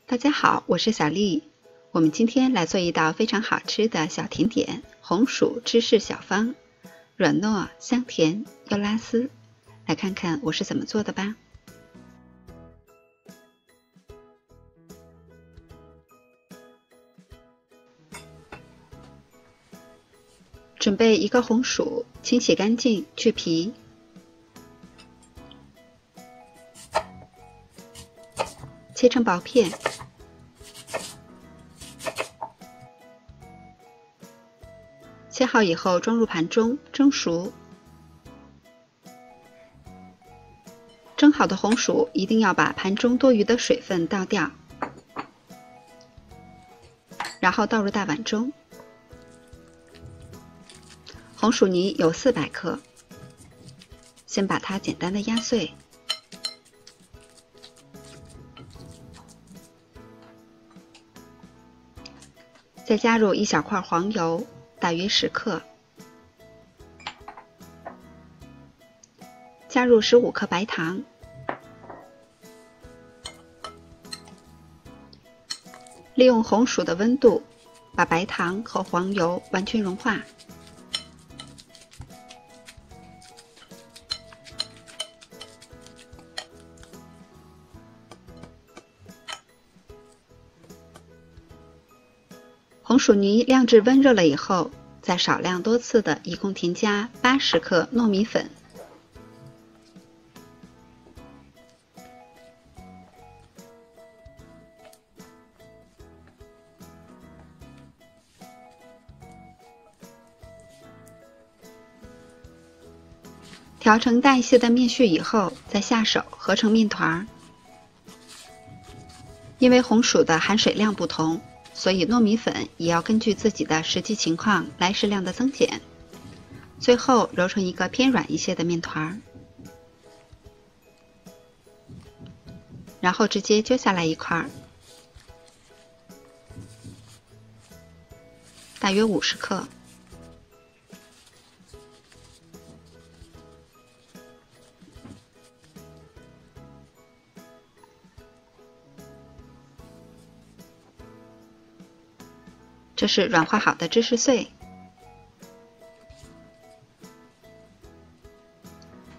大家好，我是小丽。我们今天来做一道非常好吃的小甜点——红薯芝士小方，软糯香甜又拉丝。来看看我是怎么做的吧。准备一个红薯，清洗干净，去皮。切成薄片。切好以后装入盘中蒸熟。蒸好的红薯一定要把盘中多余的水分倒掉，然后倒入大碗中。红薯泥有400克，先把它简单的压碎。再加入1小块黄油，大约10克，加入15克白糖，利用红薯的温度，把白糖和黄油完全融化。红薯泥晾至温热了以后，再少量多次的一共添加80克糯米粉，调成淡一些的面絮以后，再下手合成面团。因为红薯的含水量不同，所以糯米粉也要根据自己的实际情况来适量的增减，最后揉成一个偏软一些的面团，然后直接揪下来一块，大约50克。这是软化好的芝士碎，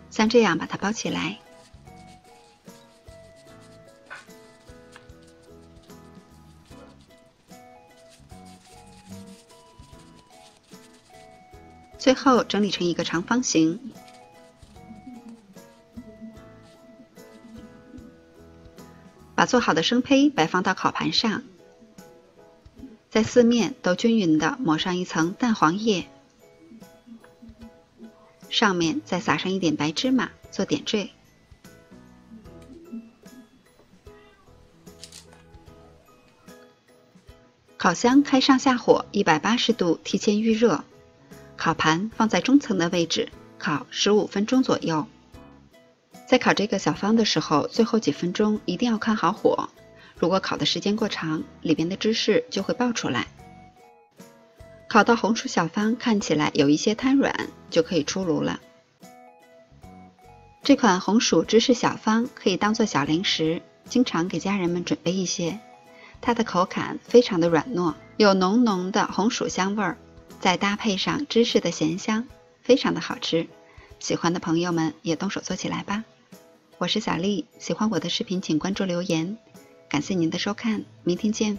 像这样把它包起来。最后整理成一个长方形，把做好的生胚摆放到烤盘上。在四面都均匀地抹上一层蛋黄液，上面再撒上一点白芝麻做点缀。烤箱开上下火180度，提前预热，烤盘放在中层的位置，烤15分钟左右。在烤这个小方的时候，最后几分钟一定要看好火。如果烤的时间过长，里边的芝士就会爆出来。烤到红薯小方看起来有一些摊软，就可以出炉了。这款红薯芝士小方可以当做小零食，经常给家人们准备一些。它的口感非常的软糯，有浓浓的红薯香味儿，再搭配上芝士的咸香，非常的好吃。喜欢的朋友们也动手做起来吧。我是小丽，喜欢我的视频请关注留言。感谢您的收看，明天见。